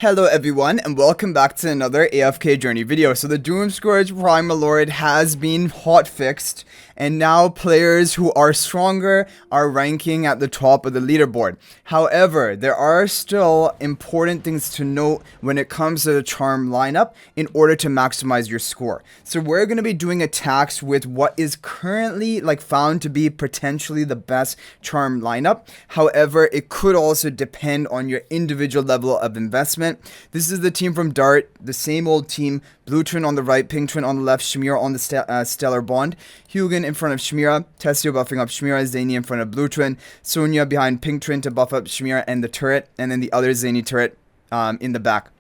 Hello everyone, and welcome back to another AFK journey video. So the Doomscourge Primal has been hotfixed, and now players who are stronger are ranking at the top of the leaderboard. However, there are still important things to note when it comes to the charm lineup in order to maximize your score. So we're going to be doing attacks with what is currently found to be potentially the best charm lineup. However, it could also depend on your individual level of investment. This is the team from Dart, the same old team. Blue Twin on the right, Pink Twin on the left, Shamira on the Stellar Bond, Hugin in front of Shamira, Tessio buffing up Shamira, Zany in front of Blue Twin, Sonya behind Pink Twin to buff up Shamira and the turret, and then the other Zany turret in the back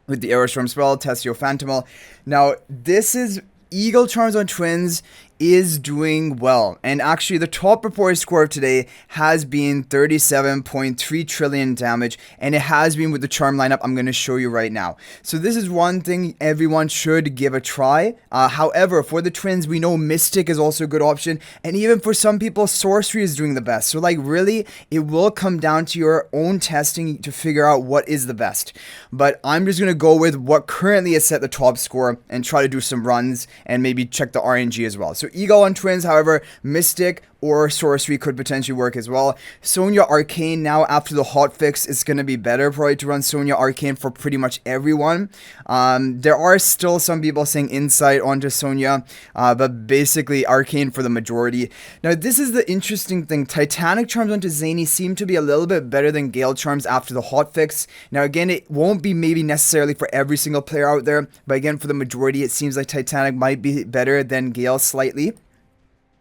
with the Aerostorm spell, Tessio Phantomal. Now, this is Eagle Charms on Twins is doing well, and actually the top reported score of today has been 37.3 trillion damage, and it has been with the charm lineup I'm going to show you right now. So this is one thing everyone should give a try. However, for the Twins, we know Mystic is also a good option, and even for some people, Sorcery is doing the best. So really, it will come down to your own testing to figure out what is the best. But I'm just going to go with what currently is set the top score and try to do some runs and maybe check the RNG as well. So Eagle on Twins, however, Mystic or Sorcery could potentially work as well. Sonya Arcane now after the hotfix is going to be better probably to run Sonya Arcane for pretty much everyone. There are still some people saying Insight onto Sonya, but basically Arcane for the majority. Now this is the interesting thing. Titanic Charms onto Zany seem to be a little bit better than Gale Charms after the hotfix. Now again, it won't be maybe necessarily for every single player out there, but again for the majority it seems like Titanic might be better than Gale slightly.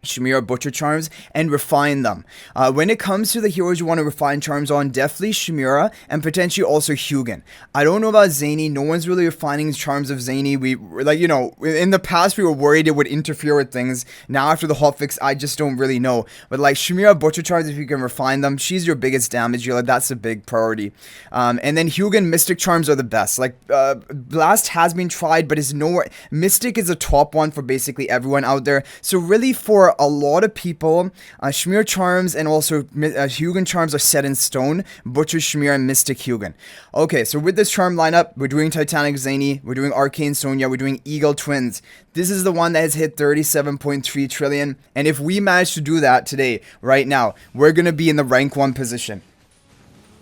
Shamira Butcher Charms and refine them. When it comes to the heroes you want to refine charms on, definitely Shamira and potentially also Hugin. I don't know about Zany. No one's really refining charms of Zany. We in the past we were worried it would interfere with things. Now after the hotfix, I just don't really know. But Shamira Butcher Charms, if you can refine them, she's your biggest damage dealer. That's a big priority. And then Hugin Mystic Charms are the best. Blast has been tried, but is nowhere. Mystic is a top one for basically everyone out there. So really for a lot of people, Shamir Charms and also Hugin Charms are set in stone. Butcher, Shamir, and Mystic Hugin. Okay, so with this charm lineup, we're doing Titanic Zany, we're doing Arcane Sonya, we're doing Eagle Twins. This is the one that has hit 37.3 trillion, and if we manage to do that today, right now, we're going to be in the rank 1 position.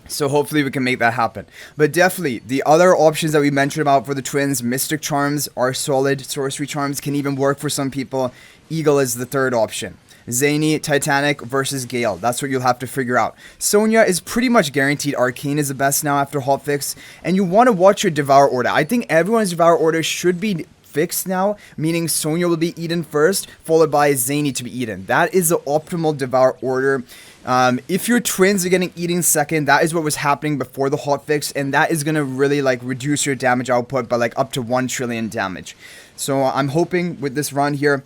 So hopefully we can make that happen. But definitely, the other options that we mentioned about for the Twins, Mystic Charms are solid. Sorcery Charms can even work for some people. Eagle is the third option. Zany, Titanic versus Gale. That's what you'll have to figure out. Sonya is pretty much guaranteed. Arcane is the best now after hotfix. And you want to watch your Devour order. I think everyone's Devour order should be fixed now, meaning Sonya will be eaten first, followed by Zany to be eaten. That is the optimal Devour order. If your Twins are getting eaten second, that is what was happening before the hotfix, and that is going to really reduce your damage output by up to 1 trillion damage. So I'm hoping with this run here,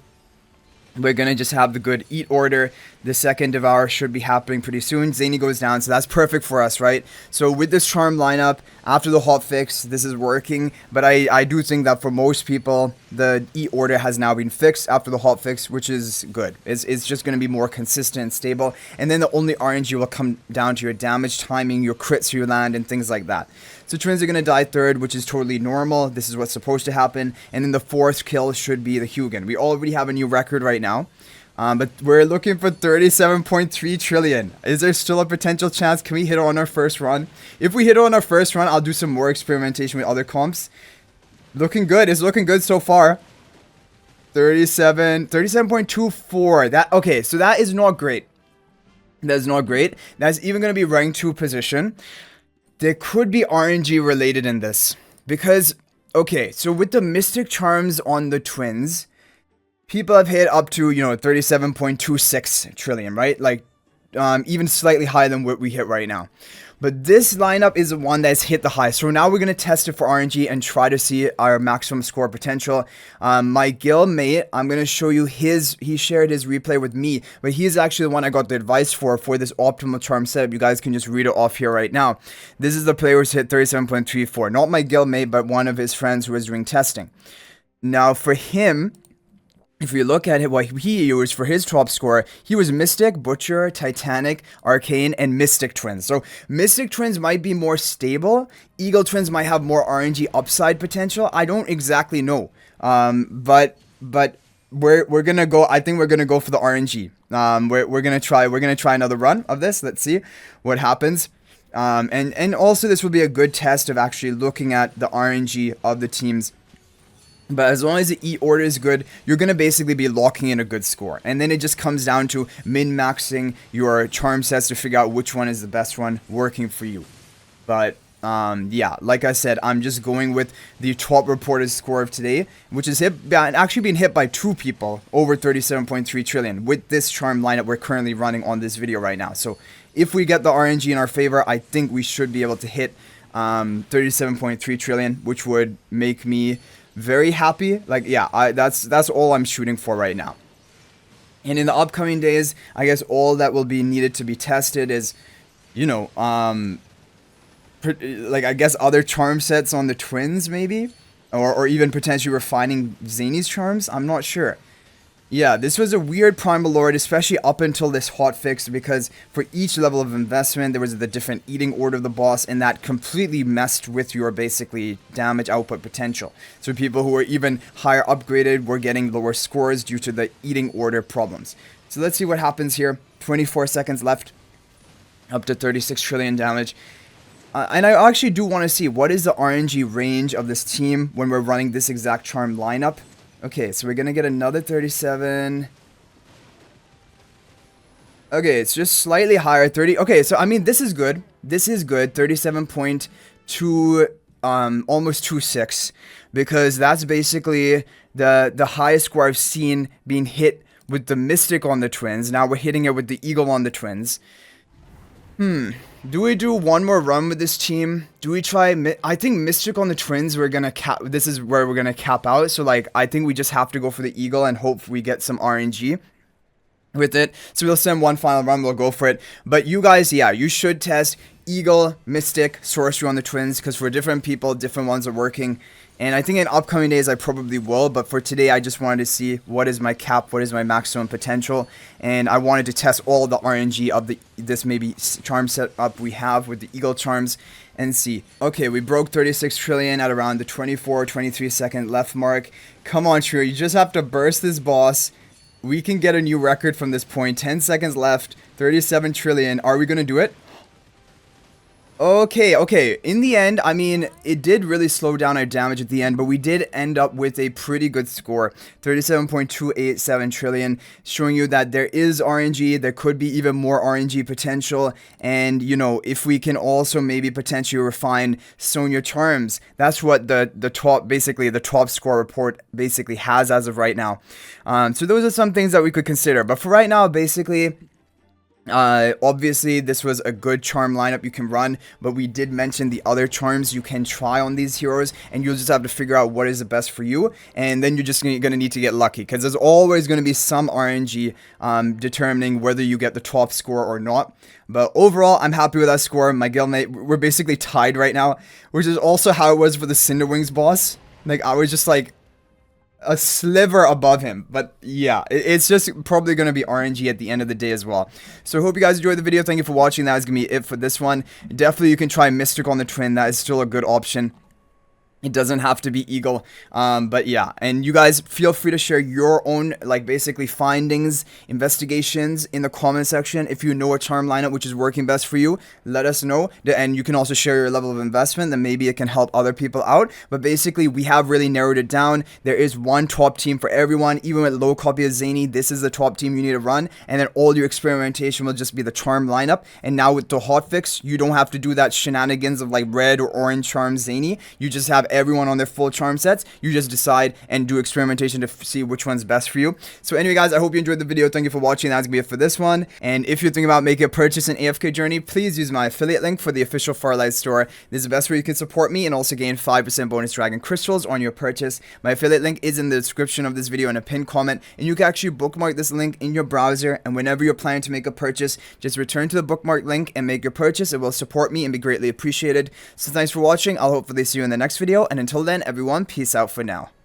we're going to just have the good eat order. The second Devour should be happening pretty soon. Zany goes down, so that's perfect for us, right? So with this charm lineup, after the hotfix, this is working. But I do think that for most people, the eat order has now been fixed after the hotfix, which is good. It's just going to be more consistent and stable. And then the only RNG will come down to your damage timing, your crits you land, and things like that. So Twins are going to die third, which is totally normal. This is what's supposed to happen. And then the fourth kill should be the Hugin. We already have a new record right now. But we're looking for 37.3 trillion. Is there still a potential chance? Can we hit it on our first run? If we hit it on our first run, I'll do some more experimentation with other comps. Looking good. It's looking good so far. 37.24. Okay, so that is not great. That is not great. That's even going to be rank 2 position. There could be RNG related in this. Because, okay, so with the Mystic Charms on the Twins, people have hit up to, 37.26 trillion, right? Even slightly higher than what we hit right now. But this lineup is the one that's hit the highest. So now we're going to test it for RNG and try to see our maximum score potential. My Guildmate, I'm going to show you he shared his replay with me, but he's actually the one I got the advice for this optimal charm setup. You guys can just read it off here right now. This is the player who's hit 37.34. Not my Guildmate, but one of his friends who was doing testing. Now for him, if we look at what he used for his top score, he was Mystic, Butcher, Titanic, Arcane, and Mystic Twins. So Mystic Twins might be more stable. Eagle Twins might have more RNG upside potential. I don't exactly know. But we're gonna go. I think we're gonna go for the RNG. We're gonna try another run of this. Let's see what happens. And also this will be a good test of actually looking at the RNG of the teams. But as long as the E order is good, you're going to basically be locking in a good score. And then it just comes down to min-maxing your charm sets to figure out which one is the best one working for you. But, yeah, like I said, I'm just going with the top reported score of today, which is actually being hit by 2 people over 37.3 trillion with this charm lineup we're currently running on this video right now. So if we get the RNG in our favor, I think we should be able to hit 37.3 trillion, which would make me very happy. Like, yeah, that's all I'm shooting for right now. And in the upcoming days, I guess all that will be needed to be tested is, you know, like, I guess other charm sets on the twins maybe, or even potentially refining Zany's charms. I'm not sure. Yeah, this was a weird Primal Lord, especially up until this hotfix, because for each level of investment, there was the different eating order of the boss, and that completely messed with your basically damage output potential. So people who were even higher upgraded were getting lower scores due to the eating order problems. So let's see what happens here. 24 seconds left, up to 36 trillion damage. And I actually do want to see what is the RNG range of this team when we're running this exact charm lineup. Okay, so we're going to get another 37. Okay, it's just slightly higher, 30. Okay, so I mean, this is good. This is good, 37.2, almost 26. Because that's basically the highest score I've seen being hit with the Mystic on the twins. Now we're hitting it with the Eagle on the twins. Do we do one more run with this team? Do we try? I think Mystic on the twins, we're gonna cap. This is where we're gonna cap out. So, like, I think we just have to go for the Eagle and hope we get some RNG with it. So we'll send one final run. We'll go for it. But you guys, yeah, you should test Eagle, Mystic, Sorcery on the twins, because for different people, different ones are working. And I think in upcoming days I probably will, but for today I just wanted to see what is my cap, what is my maximum potential, and I wanted to test all the RNG of this maybe charm setup we have with the Eagle charms and see. Okay, we broke 36 trillion at around the 23 second left mark. Come on, Trio, you just have to burst this boss. We can get a new record from this point. 10 seconds left, 37 trillion. Are we going to do it? Okay. In the end, I mean, it did really slow down our damage at the end, but we did end up with a pretty good score. 37.287 trillion, showing you that there is RNG, there could be even more RNG potential, and, you know, if we can also maybe potentially refine Sonya charms, that's what the top score report basically has as of right now. So those are some things that we could consider, but for right now, basically, obviously this was a good charm lineup you can run, but we did mention the other charms you can try on these heroes, and you'll just have to figure out what is the best for you, and then you're just gonna need to get lucky, because there's always going to be some RNG determining whether you get the top score or not. But overall, I'm happy with that score. My guildmate, we're basically tied right now, which is also how it was for the Cinderwings boss. Like, I was just like a sliver above him, but yeah, it's just probably going to be RNG at the end of the day as well. So I hope you guys enjoyed the video. Thank you for watching. That is going to be it for this one. Definitely you can try Mystic on the twin. That is still a good option. It doesn't have to be Eagle, but yeah, and you guys feel free to share your own, like, basically findings, investigations in the comment section. If you know a charm lineup which is working best for you, let us know, and you can also share your level of investment, then maybe it can help other people out. But basically, we have really narrowed it down. There is one top team for everyone. Even with low copy of Zany, this is the top team you need to run, and then all your experimentation will just be the charm lineup. And now with the hotfix, you don't have to do that shenanigans of like red or orange charm Zany. You just have everyone on their full charm sets. You just decide and do experimentation to see which one's best for you. So anyway, guys, I hope you enjoyed the video. Thank you for watching. That's gonna be it for this one. And if you're thinking about making a purchase in AFK Journey, please use my affiliate link for the official Farlight store. This is the best way you can support me and also gain 5% bonus dragon crystals on your purchase. My affiliate link is in the description of this video in a pinned comment, and you can actually bookmark this link in your browser, and whenever you're planning to make a purchase, just return to the bookmark link and make your purchase. It will support me and be greatly appreciated. So thanks for watching. I'll hopefully see you in the next video, and until then, everyone, peace out for now.